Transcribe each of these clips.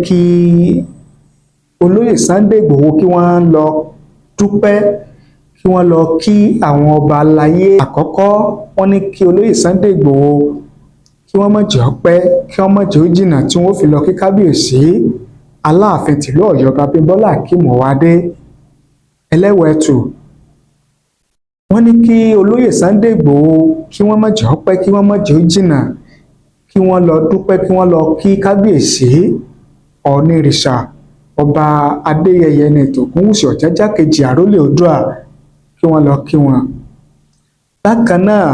kí olóyè Sunday Igboho kí wọ́n lọ dúpẹ́, kí wọ́n lọ kí àwọn ọba aláyé. Àkọ́kọ́ wọ́n ní kí olóyè Sunday Igboho kí wọ́n má jẹ́ ó pẹ́, kí wọ́n má jẹ́ ó jìnnà tí wọ́n fi lọ kí kábíyèsí Aláàfin tìlú Ọ̀yọ́ Abímbọ́lá Akínmọ̀wádé Ẹlẹ́wẹ̀ẹ́tù. Wọ́n ní kí olóyè Sunday Igboho kí wọ́n má jẹ́ ó pẹ́, kí wọ́n má jẹ́ ó jìnnà, kí wọ́n lọ dúpẹ́, kí wọ́n lọ kí kábíyèsí Ọọ̀ni ìrìṣà ọba Adéyẹyẹ ní Ìtògúnwùsì Ọ̀jájá kejì àrólé Oòduà, kí wọ́n lọ kí wọn. Bákan náà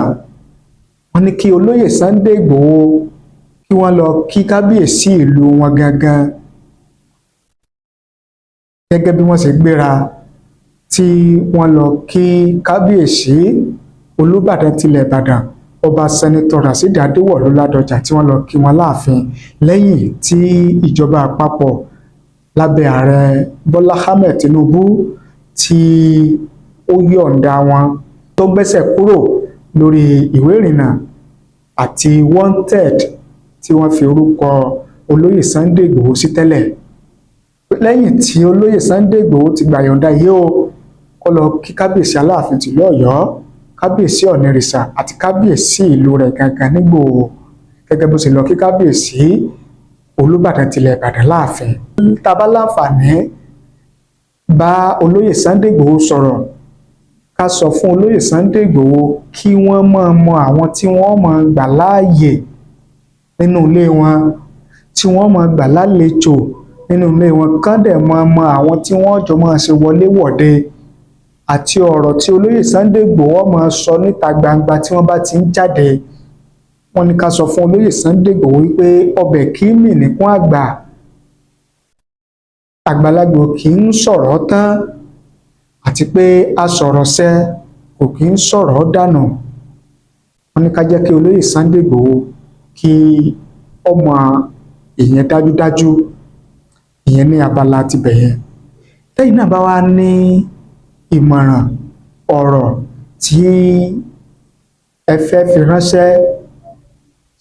wọ́n ní kí olóyè Sunday Igboho kí wọ́n lọ kí kábíyèsí ìlú wọn gangan, gẹ́gẹ́ bí wọ́n ṣe gbéra tí wọ́n lọ kí kábíyèsí Olúbàdàn tilẹ̀ Ìbàdàn ọba sẹ́nitọ̀ Rasidi Adéwọ̀lú Ládọjà, tí wọ́n lọ kí wọn láàfin lẹ́yìn tí ìjọba àpapọ̀ lábẹ́ ààrẹ Bọ́lá Ahmed Tinubu tí ó yọ̀ǹda wọn, tó gbẹ́sẹ̀ kúrò lórí ìwé ìrìnnà àti wanted tí wọ́n fi orúkọ olóyè Sunday Igboho sí tẹ́lẹ̀. Lẹ́yìn tí olóyè Sunday Igboho ti gbà yọ̀ǹda yìí ó kó lọ kí kábíyèsí Aláàfin tìlú Ọ̀yọ́, kábíyèsí Ọọ̀ni ìrìṣà àti kábíyèsí ìlú rẹ̀ gangan nígbòho, gẹ́gẹ́ bó ṣe lọ kí kábíyèsí Olúbàdàn tilẹ̀ Ìbàdàn láàfin. Tá bá láǹfààní bá olóyè Sunday Igboho sọ̀rọ̀, ká sọ fún olóyè Sunday Igboho kí wọ́n mọ àwọn tí wọ́n mọ̀ gbà láàyè nínú ilé wọn, tí wọ́n mọ̀ gbà lálejò nínú ilé wọn, kán dẹ̀ mọ àwọn tí wọ́n jọ máa ṣe wọléwọ̀de, àti ọ̀rọ̀ tí olóyè Sunday Igboho máa sọ níta gbangba tí wọ́n bá ti ń jáde. Wọ́n ní ká sọ fún olóyè Sunday Igboho wípé ọbẹ̀ kì í mì níkùn àgbà, àgbàlagbà kì í sọ̀rọ̀ tán, àti pé asọ̀rọ̀sẹ́ kò kì í sọ̀rọ̀ dànù. Wọ́n ní ká jẹ́ kí olóyè Sunday Igboho kí ọmọ ìyẹn dájúdájú, ìyẹn ní abala tibẹ̀ yẹn. Lẹ́yìn náà bá wá ní ìmọ̀ràn ọ̀rọ̀ tí ẹ fẹ́ fi ránṣẹ́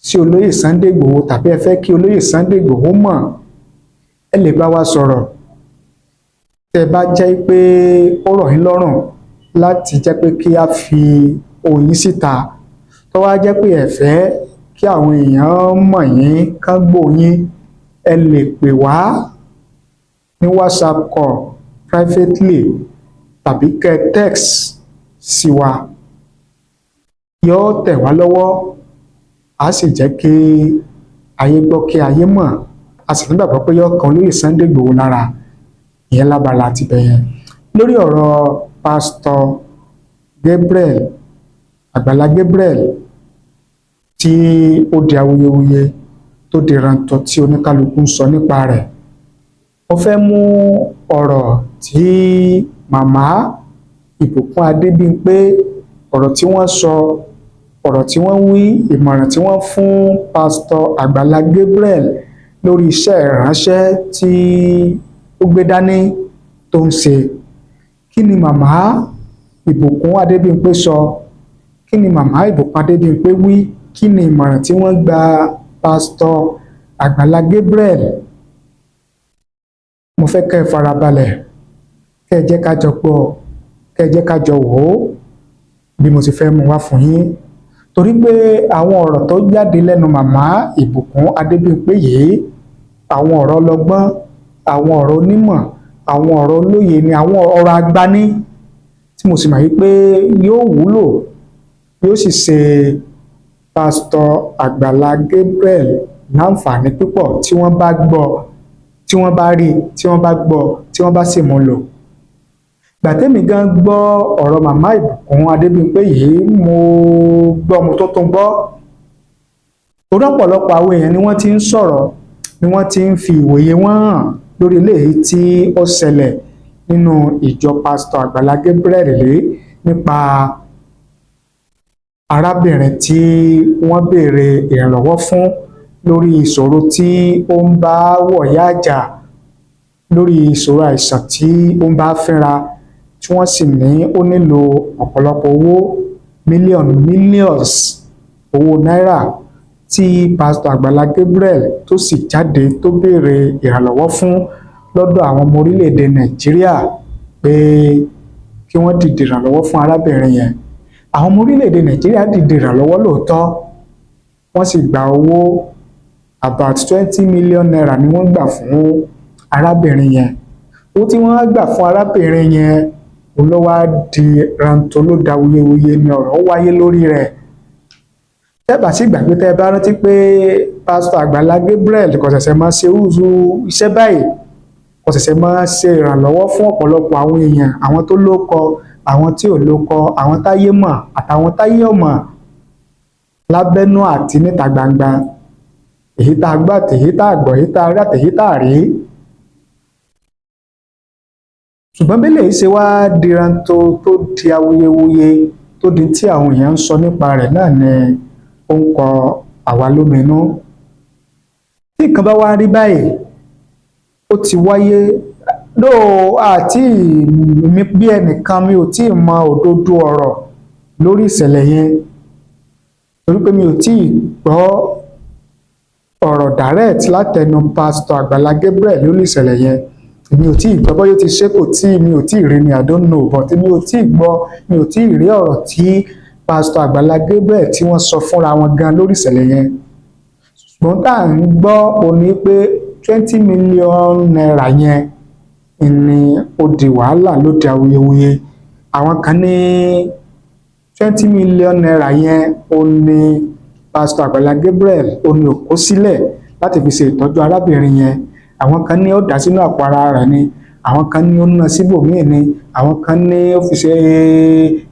sí olóyè Sunday Igboho, tàbí ẹ fẹ́ kí olóyè Sunday Igboho mọ̀, ẹ lè bá wa sọ̀rọ̀. Tẹ́ bá jẹ́ pé ó rọ̀ yín lọ́rùn láti jẹ́ pé kí a fi ohùn yín síta, tó wá jẹ́ pé ẹ fẹ́ kí àwọn èèyàn mọ̀ yín, kán gbọ́ yín, ẹ lè pè wá ní WhatsApp call privately tàbí kẹ́ text sí wa. Yóò tẹ̀ wá lọ́wọ́, a sì jẹ́ kí ayé gbọ́, kí ayé mọ̀, a sì nígbàgbọ́ pé yóò kan olóyè Sunday Igboho lára, ìyẹn lábala ti bẹ̀yẹn. Lórí ọ̀rọ̀ pásítọ̀ Gabriel, Agbala Gabriel, tí ó di awuyewuye tó di rántọ́ tí oníkálukú ń sọ nípa rẹ̀, mo fẹ́ mú ọ̀rọ̀ tí màmá Ìbùkún Adébímpé, ọ̀rọ̀ tí wọ́n sọ, ọ̀rọ̀ tí wọ́n wí, ìmọ̀ràn tí wọ́n fún pásítọ̀ Agbala Gabriel lórí iṣẹ́ ìránṣẹ́ tí ó gbé dání tó ń ṣe. Kí ni màmá Ìbùkún Adébímpé sọ? Kí ni màmá Ìbùkún Adébímpé wí? Kí ni ìmọ̀ràn tí wọ́n gba pásítọ̀ Agbala Gabriel? Mo fẹ́ kẹ́ ẹ farabalẹ̀, kẹ́ ẹ jẹ́ ká jọ gbọ́, kẹ́ ẹ jẹ́ ká jọ wò ó bí mo ti fẹ́ mú wá fún yín. Torí pé àwọn ọ̀rọ̀ tó jáde lẹ́nu màmá Ìbùkún Adébímpé yìí, àwọn ọ̀rọ̀ ọlọ́gbọ́n, àwọn ọ̀rọ̀ onímọ̀, àwọn ọ̀rọ̀ olóye ni, àwọn ọ̀rọ̀ agbani tí mo sì mọ̀ wípé yóò wúlò, yóò sì ṣe pásítọ̀ Agbala Gabriel láǹfààní púpọ̀ tí wọ́n bá gbọ́, tí wọ́n bá rí, tí wọ́n bá gbọ́, tí wọ́n bá sì mú lò. Gbàtẹ́mi gan gbọ́ ọ̀rọ̀ màmá Ìbùkún Adébímpé yìí, mo gbọ́, mo tó tún gbọ́. Torí ọ̀pọ̀lọpọ̀ àwọn èèyàn ni wọ́n ti ń sọ̀rọ̀, ni wọ́n ti ń fi ìwòye wọn hàn lórí eléyìí tí ó ṣẹlẹ̀ nínú ìjọ pásítọ̀ Agbala Gabriel rèé, nípa arábìnrin tí wọ́n béèrè ìrànlọ́wọ́ fún lórí ìṣòro tí ó ń bá wọ̀yá àjà, lórí ìṣòro àìsàn tí ó ń bá fínra, tí wọ́n sì ní ó nílò ọ̀pọ̀lọpọ̀ owó, millions owó náírà tí pásítọ̀ Agbala Gabriel tó sì jáde tó béèrè ìrànlọ́wọ́ fún lọ́dọ̀ àwọn ọmọ orílẹ̀-èdè Nàìjíríà pé kí wọ́n dìde ìrànlọ́wọ́ fún arábìnrin yẹn. Àwọn ọmọ orílẹ̀-èdè Nàìjíríà dìde ìrànlọ́wọ́ lóòótọ́, wọ́n sì gba owó about 20 million naira ni wọ́n gbà fún arábìnrin yẹn. Owó tí wọ́n gbà fún arábìnrin yẹn òun ló wá di rántó ló da wuyewuye ni ọ̀rọ̀ wáyé lórí rẹ̀. Tẹ́ bá sì gbàgbé, tẹ́ bá rántí pé pásítọ̀ Agbala Gabriel kò ṣẹ̀ṣẹ̀ máa ṣe irú iṣẹ́ báyìí, kò ṣẹ̀ṣẹ̀ máa ṣe ìrànlọ́wọ́ fún ọ̀pọ̀lọpọ̀ àwọn èèyàn, àwọn tó lóko, àwọn tí ò lóko, àwọn táyé mọ̀ àtàwọn táyé ò mọ̀, lábẹ́nú àti níta gbangba, èyí tá a gbọ́ àtèyí tá a gbọ́, èyí tá a rí àtèyí tá a rí. Ṣùgbọ́n bí eléyìí ṣe wá di rántó tó di awuyewuye tó di tí àwọn èèyàn ń sọ nípa rẹ̀ náà ni ó ń kọ àwa lóminú. Tí nǹkan bá wá rí báyìí, ó ti wáyé àti mi bí ẹnìkan mi ò tí ì mọ òdodo ọ̀rọ̀ lórí ìṣẹ̀lẹ̀ yẹn, torí pé mi ò tí ì gbọ́ ọ̀rọ̀ direct látẹnu pásítọ̀ Agbala Gabriel lórí ìṣẹ̀lẹ̀ yẹn. Mi ò tí ì gbọ́, bóyá ó ti ṣe kò tí mi ò tí ì rí ni, I don't know, but mi ò tí ì gbọ́, mi ò tí ì rí ọ̀rọ̀ tí pásítọ̀ Agbala Gabriel tí wọ́n sọ fúnra wọn gan lórí ìṣẹ̀lẹ̀ yẹn. Ṣùgbọ́n tá à ń gbọ́ òní pé 20 million naira yẹn ni ó di wàhálà, ló di awuyewuye. Àwọn kan ní 20 million naira yẹn ó ní pásítọ̀ Agbala Gabriel ó ní ó kó sílẹ̀ láti fi ṣe ìtọ́jú arábìnrin yẹn. Àwọn kan ní ó dà sínú àpò ara rẹ̀ ni, àwọn kan ní ó ná síbòmíì ni, àwọn kan ní ó fi ṣe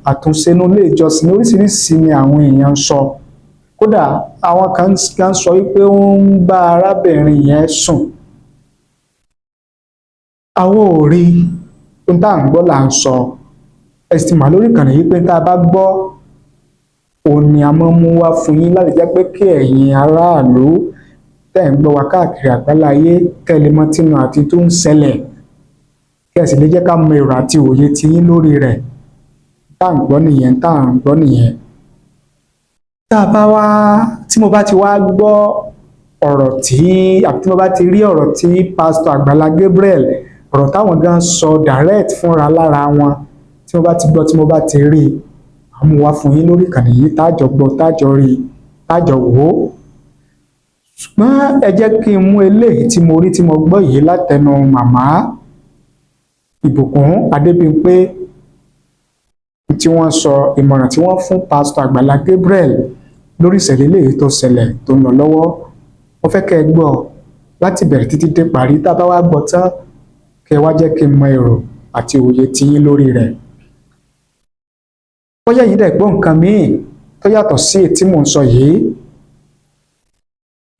àtúnṣe inú ilé ìjọsìn, oríṣiríṣi ni àwọn èèyàn ń sọ. Kódà àwọn kan sọ wípé ó ń bá arábìnrin yẹn sùn. Àwọn ò rí, ohun tá à ń gbọ́ là ń sọ. Ẹ sì ti mọ̀ lórí ìkànnì yìí pé tá a bá gbọ́ òun ni a máa ń mú wá fún yín láti jẹ́ pé kí ẹ̀yin aráàlú tẹ́ ń gbọ́ wa káàkiri àgbáláyé kẹ́ lè mọ̀ tínú àti tó ń ṣẹlẹ̀, kẹ́ sì lè jẹ́ ká mọ èrò àti òye ti yín lórí rẹ̀. Tá à ń gbọ́ nìyẹn, tá à ń gbọ́ nìyẹn. Tí mo bá ti wá gbọ́ ọ̀rọ̀ tí mo bá ti rí ọ̀rọ̀ tí pásítọ̀ Agbala Gabriel, ọ̀rọ̀ táwọn gan sọ direct fúnra lára wọn, tí mo bá ti gbọ́, tí mo bá ti rí, màá mú wá fún yín lórí ìkànnì yìí, tájọ gbọ́, tájọ rí, tájọ wò ó. Ṣùgbọ́n ẹ jẹ́ kí n mú eléyìí tí mo rí, tí mo gbọ́ yìí látẹnu màmá Ìbùkún Adébímpé, tí wọ́n sọ ìmọ̀ràn tí wọ́n fún pásítọ̀ Agbala Gabriel lórí ìṣẹ̀lẹ̀ eléyìí tó ṣẹlẹ̀ tó ń lọ lọ́wọ́. Mo fẹ́ kẹ́ ẹ gbọ́ láti bẹ̀rẹ̀ títí dé parí. Tá a bá wá gbọ́ tán, kẹ́ ẹ wá jẹ́ kí n mọ èrò àti òye ti yín lórí rẹ̀. Bóyá yìí dẹ̀ gbọ́ nǹkan míì tó yàtọ̀ sí èyí tí mò ń sọ yìí,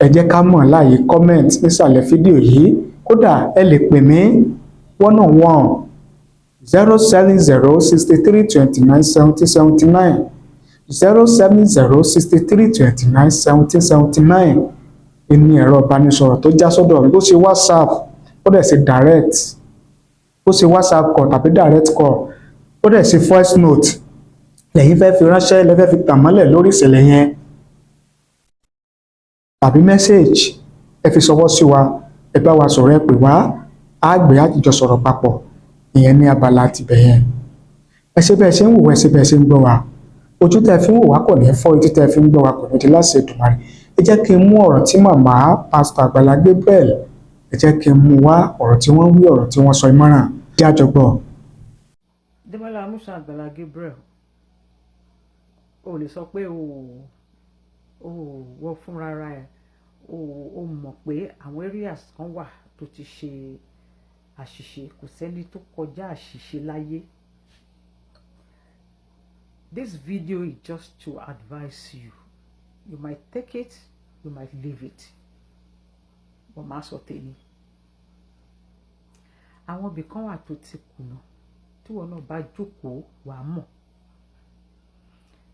ẹ jẹ́ ká mọ̀ láàyè comment nísàlẹ̀ fídíò yìí. Kódà ẹ lè pè mí 1-on-1 070 63 29 70 79 070 63 29 70 79 ní ẹ̀rọ ìbánisọ̀rọ̀ tó já sọ́dọ̀ mi. Bó ṣe WhatsApp, ó dẹ̀ ṣe direct, bó ṣe WhatsApp call tàbí direct call, ó dẹ̀ ṣe voice note lẹ́yìn fẹ́ fi ránṣẹ́, lẹ́fẹ́ fi tàn mọ́lẹ̀ lórí ìṣẹ̀lẹ̀ yẹn, tàbí message ẹ fi ṣọwọ́ sí wa, ẹ bá wa sọ̀rọ̀, ẹ pè wá, á gbé àjọ sọ̀rọ̀ papọ̀. Ìyẹn ní abala tibẹ̀ yẹn. Ẹ ṣe bẹ́ẹ̀ ṣe ń wò wá, ẹ ṣe bẹ́ẹ̀ ṣe ń gbọ́ wa. Ojú tẹ́ fi ń wò wá kò ní fọ́, etí tẹ́ fi ń gbọ́ wa kò ní di láṣẹ Èdùmàrè. Ẹ jẹ́ kí n mú ọ̀rọ̀ tí màmá pásítọ̀ Agbala Gabriel, ẹ jẹ́ kí n mú wá, ọ̀rọ̀ tí wọ́n wí, ọ̀rọ̀ tí wọ́n sọ, ìmọ̀ràn jẹ́ àjọgbọ́. Dẹ́mọ́lá Musa Agbala Gabriel, o lè sọ pé o wọ fúnra ẹ̀, o mọ̀ pé àwọn areas kan wà tó ti ṣe àṣìṣe. Kò sẹ́ni tó kọjá àṣìṣe láyé. This video is just to advise you. You might take it, you might leave it. But máa sọ tèmi. Àwọn ibì kan wà tó ti kùnà, tí wọn náà bá jókòó wà á mọ̀.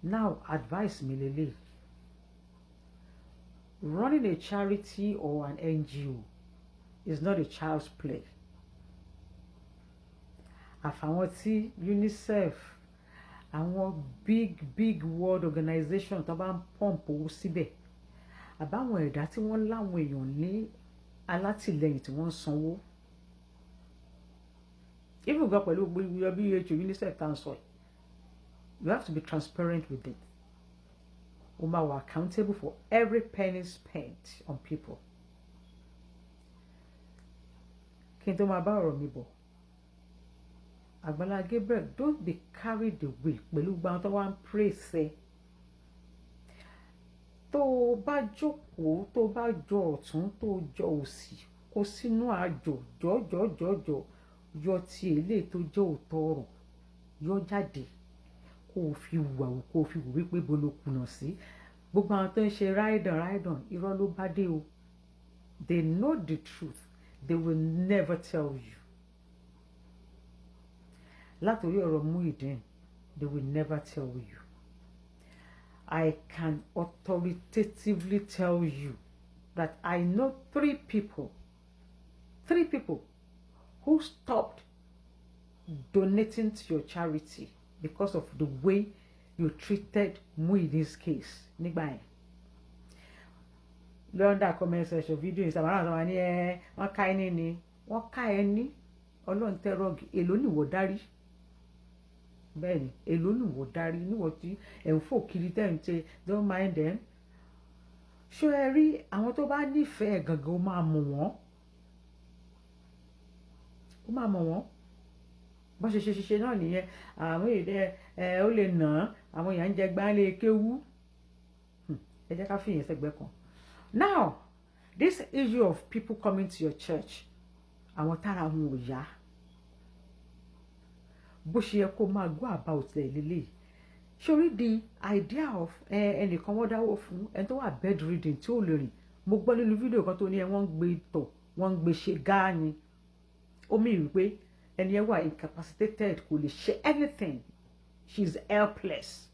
Now, advice mi lélẹ̀. Running a charity or an NGO is not a child's play. Àfàwọn tí UNICEF, àwọn big world organization tó bá ń pump owó síbẹ̀, àbáwọn ẹ̀dá tí wọ́n láwọn èèyàn ní alátìlẹyìn tí wọ́n ń sanwó. Even gan pẹ̀lú gbogbo BHO UNICEF tá à ń sọ yìí, you have to be transparent with it. O máa wà accountable for every penny spent on people. Kí n tó máa bá ọ̀rọ̀ mi bọ̀, Agbala Gabriel, don't be carried away pẹ̀lú gbàǹ tó wá ń praise. Tó o bá jókòó, tó o bá jọ ọ̀tún, tó o jọ òsì, kó sínú àjò jọjọjọjọ yọ ti èlé tó jẹ́ òótọ́ ọ̀rọ̀ yọ jáde kó o fi wà wò, kó o fi wò wípé bolo kùnà sí. Gbogbo àwọn tó ń ṣe ráìdàn irọ́ ló bá dé o. They know the truth, they will never tell you. Látòrí ọ̀rọ̀ Muyideen, they will never tell you. I can authoritatively tell you that I know three people who stopped donating to your charity because of the way you treated Muyideen's case. Nígbà yẹn, lọ́ndà comment section video ìsàmàrà àwọn ní wọ́n ká ẹni ni wọ́n ká ẹni ọlọ́run tẹ́rọ̀gì èló nìwọ dárí. Bẹ́ẹ̀ ni, èló nìwọ dárí níwọ̀ tí ẹ̀ ń fò kiri tẹ́ ń ṣe don't mind them. Ṣé ẹ rí àwọn tó bá nífẹ̀ẹ́ gangan ó máa mọ̀ wọ́n. Ó máa mọ̀ wọ́n. Bó ṣe náà nìyẹn. Àwọn èdè ó lè nà àwọn èèyàn ń jẹ gbáńlé kéwú. Ẹ jẹ́ ká fìyẹn sẹ́gbẹ́ kan. Now, this issue of people coming to your church, àwọn tára wọn ò yá. Bó ṣe yẹ kó máa go about ẹ̀ lélẹ̀. Ṣorí the idea of ẹnìkan wọ́n dáwọ́ fún ẹni tó wà bedridden tí ò lè rìn. Mo gbọ́ nínú fídíò kan tó ní wọ́n ń gbé tọ̀, wọ́n ń gbé ṣe gáà ni. Ó mì wípé ẹni ẹ wà incapacitated, kò lè ṣe anything. She is helpless.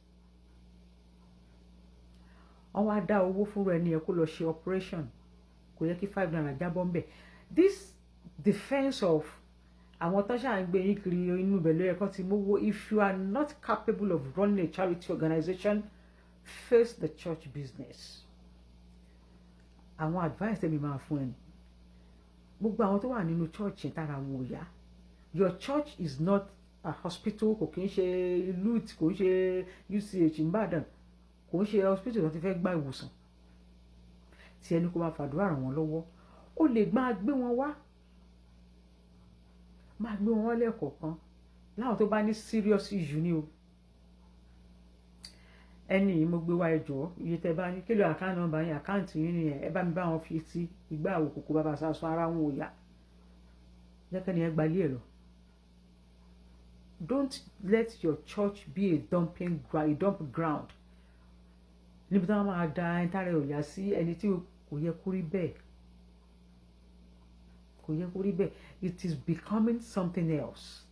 Wọ́n wá dá owó fún ẹni ẹ kó lọ ṣe operation. Kò yẹ kí $5 jábọ́ ń bẹ̀. This defense of àwọn tó ṣáà ń gbé yín kiri inú ibẹ̀ ló yẹ kó ti mówó. If you are not capable of running a charity organization, face the church business. Àwọn advice tẹ́mi máa fún ẹni. Gbogbo àwọn tó wà nínú church yẹn tára wọn ò yá. Your church is not a hospital, kò kí ń ṣe LUT, kò ń ṣe UCH Ìbàdàn, kò ń ṣe hospital tó ti fẹ́ gba ìwòsàn. Tí ẹni kó máa fàdúrà ràn wọ́n lọ́wọ́, ó lè máa gbé wọn wá. Máa gbé wọn lẹ́ẹ̀kọ̀ọ̀kan láwọn tó bá ní serious issue ni o. Ẹni yìí mo gbé wá ẹjọ́ iye tẹ́ bá ní kílò account number yín, àkáǹtì yín nìyẹn, ẹ bá mi bá wọn fi sí ìgbà àwòkòkò bàbá sásùn ara wọn ò yá. Jẹ́kẹ́ni ẹ gbalé ẹ̀ lọ. Don't let your church be a dump ground. Níbi tí wọ́n máa da ẹni tára ò yá sí ẹni tí kò yẹ kó rí bẹ́ẹ̀. Kò yẹ kó rí bẹ́ẹ̀. It is becoming something else.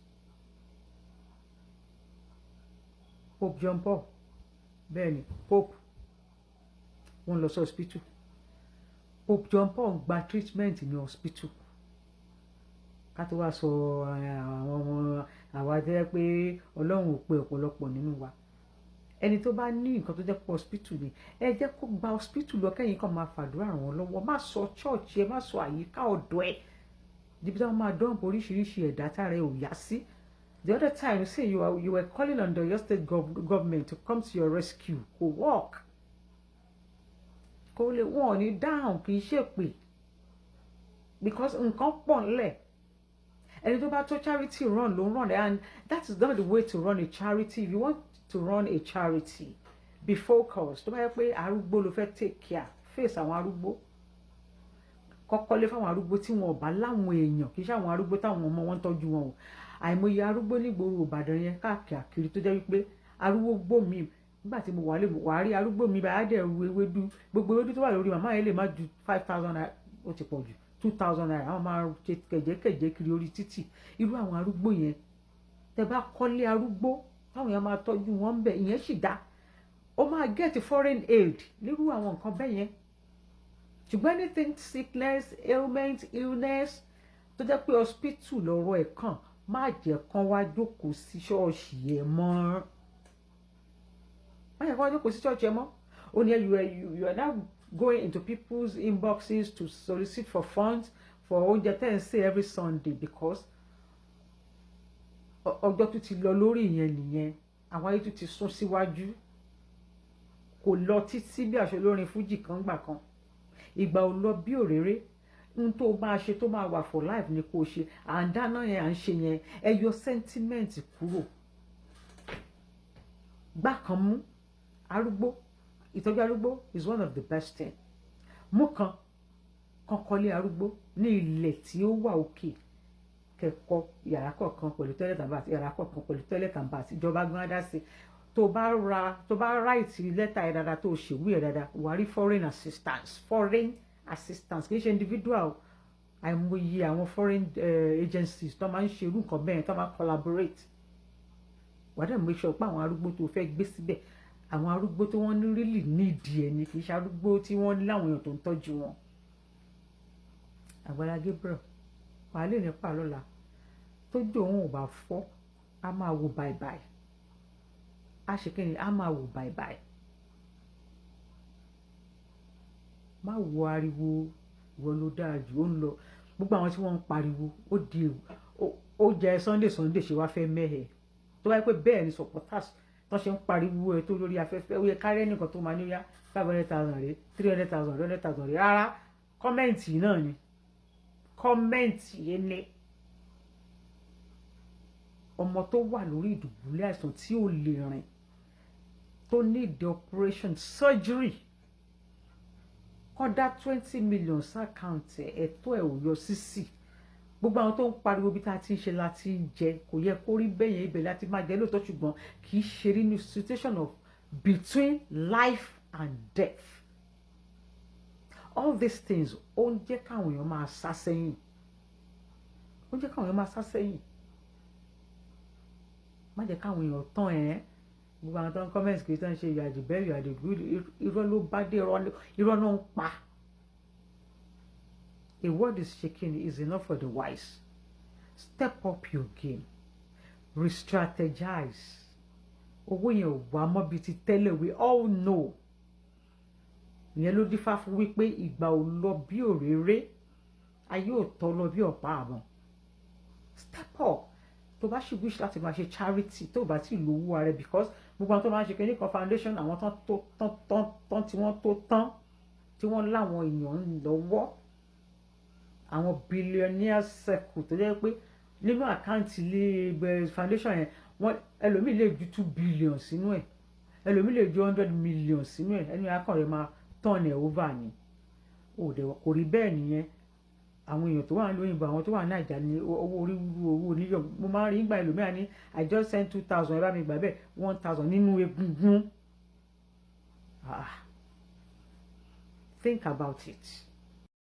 Pope John Paul, bẹ́ẹ̀ ni Pope, wọ́n lọ sí hospital. Pope John Paul gba treatment ní hospital. Ká tó wá sọ àwọn ọmọ àwa jẹ́ pé Ọlọ́run ò pe ọ̀pọ̀lọpọ̀ nínú wa. Ẹni tó bá ní nǹkan tó jẹ́ pé hospital ni, ẹ jẹ́ kó gba hospital lọ, kẹ́yìn kan máa fàdúrà ràn wọ́n lọ́wọ́. Má sọ church ẹ, má sọ àyíká ọ̀dọ̀ ẹ̀. Níbi tí wọ́n máa dump oríṣiríṣi ẹ̀dá tára ẹ̀ ò yá sí. The other time, say you were calling on your state government to come to your rescue. Kò work. Kò lè wọ́n ní down, kì í ṣe pé. Because nǹkan pọ̀ nílẹ̀. Ẹni tó bá tó charity run ló run, and that is not the way to run a charity. If you want to run a charity, be focused. Tó bá yẹ pé arúgbó ló fẹ́ take care, face àwọn arúgbó. Kọ́kọ́ lé fáwọn arúgbó tí wọn ò bá láwọn èèyàn, kì í ṣe àwọn arúgbó táwọn ọmọ wọn tọ́jú wọn o. Àìmọye arúgbó nígboro Ìbàdàn yẹn káàkiri tó jẹ́ wípé arúgbó mi nígbà tí mo wà lè wà rí arúgbó mi báyà dẹ̀ ru ewédú, gbogbo ewédú tó wà lórí màmá yẹn lè má ju $5,000, ó ti pọ̀ jù $2,000. Àwọn máa ṣe kẹ̀jẹ̀kẹ̀jẹ̀ kiri orí títì. Irú àwọn arúgbó yẹn tẹ́ bá kọ́lé arúgbó táwọn yẹn máa tọ́jú wọn bẹ̀, ìyẹn sì dá. Ó máa get foreign aid nírú àwọn nǹkan bẹ́ẹ̀ yẹn. Ṣùgbọ́n anything sickness, ailment, illness tó jẹ́ pé hospital lọ́rọ̀ ẹ̀ kàn, má jẹ́ kán wá jókòó sí ṣọ́ọ̀ṣì ẹ̀ mọ́. Má jẹ́ kán wá jókòó sí ṣọ́ọ̀ṣì ẹ̀ mọ́. Ó ní you are now going into people's inboxes to solicit for funds for oúnjẹ tẹ́ ń sè every Sunday because ọjọ́ tó ti lọ lórí ìyẹn nìyẹn, àwọn ayé tó ti sún síwájú, kò lọ títí bí àṣẹ olórin fújì kan gbà kan, ìgbà ò lọ bí òréré. N tó máa ṣe tó máa wà for life ni kò ṣe. À ń dáná yẹn, à ń ṣe yẹn, ẹ yọ sentiment kúrò. Gbá kan mú arúgbó, ìtọ́jú arúgbó is one of the best thing. Mú kan kọ́lé arúgbó ní ilẹ̀ tí ó wà òkè, kẹ́kọ̀ọ́ yàrá kọ̀ọ̀kan pẹ̀lú toilet and bath, yàrá kọ̀ọ̀kan pẹ̀lú toilet and bath, ìjọba gbọ́n dá sí. Tó bá write lẹ́tà ẹ̀ dáadáa, tó ṣèwé ẹ̀ dáadáa, wà á rí foreign assistance kì í ṣe individual. Àìmọye àwọn foreign agencies tó máa ń ṣe irú nǹkan bẹ́ẹ̀, tó máa ń collaborate. Wà á dẹ̀ make sure pé àwọn arúgbó tó fẹ́ gbé síbẹ̀, àwọn arúgbó tí wọ́n ní really need ẹ̀ ni, kì í ṣe arúgbó tí wọ́n ní láwọn èèyàn tó ń tọ́jú wọn. Agbala Gabriel wàá lè nípa lọ́la tójú òun ò bá fọ́, a máa wo bàìbàì, a ṣe kí ni, a máa wo bàìbàì. Má wo ariwo ìwọ ló dáa jù, ó ń lọ gbogbo àwọn tí wọ́n ń pariwo ó jẹ Sunday ṣe wá fẹ́ mẹ́hẹ̀. Tó bá yẹ pé bẹ́ẹ̀ ni supporters tó ṣe ń pariwo ẹ tó lórí afẹ́fẹ́, ó yẹ kárẹ́ nìkan tó máa ní yá 500,000 rẹ̀, 300,000, 100,000 rẹ̀. Rárá, kọ́mẹ̀ntì náà ni, kọ́mẹ̀ntì yẹn ni. Ọmọ tó wà lórí ìdùbúlẹ̀ àìsàn tí ò lè rìn, tó need operation surgery, kọ́ dá 20 million sákàǹtì ẹ̀tọ́ ẹ̀ ò yọ sísì. Gbogbo àwọn tó ń pariwo bí tá a ti ń ṣe láti ń jẹ, kò yẹ kó rí bẹ́ẹ̀ yẹn, ibẹ̀ láti máa jẹ lóòótọ́, ṣùgbọ́n kì í ṣe rí ní situation of between life and death. All these things ó ń jẹ́ káwọn èèyàn máa sá sẹ́yìn, ó ń jẹ́ káwọn èèyàn máa sá sẹ́yìn. Má jẹ́ káwọn èèyàn tán ẹ̀. Gbogbo àwọn tó ń comment kì í tán ṣe you are the best, you are the good, irọ́ ló bá dé, irọ́ náà ń pa. A word is shaking is enough for the wise. Step up your game, re-strategize. Owó yẹn ò wá mọ́ bíi ti tẹ́lẹ̀, we all know. Ìyẹn ló dífá fún wípé ìgbà ò lọ bí òréré, ayé ò tọ́ lọ bí ọ̀pá àmọ́. Step up. Tó bá ṣì wish láti máa ṣe charity, tó bá ti lówó ara, because gbogbo àwọn tó máa ń ṣe kíní kan foundation, àwọn tán tí wọ́n tó tán, tí wọ́n láwọn èèyàn lọ́wọ́, àwọn billionaire circle tó jẹ́ pé nínú àkáǹtì ilé foundation yẹn, wọ́n ẹlòmíì lè ju 2 billion sínú ẹ̀, ẹlòmíì lè ju 100 million sínú ẹ̀, ẹni akọ̀rẹ́ máa turn ẹ̀ over ni. Kò rí bẹ́ẹ̀ nìyẹn. Àwọn èèyàn tó wà ní òyìnbó, àwọn tó wà ní Nàìjíríà ní owó orí wúwo, owó oníyọ̀. Mo máa ń rí ìgbà ẹlòmíà ní I just send 2,000, ẹ bá mi gbà bẹ́ẹ̀ 1,000 nínú egungun. Think about it.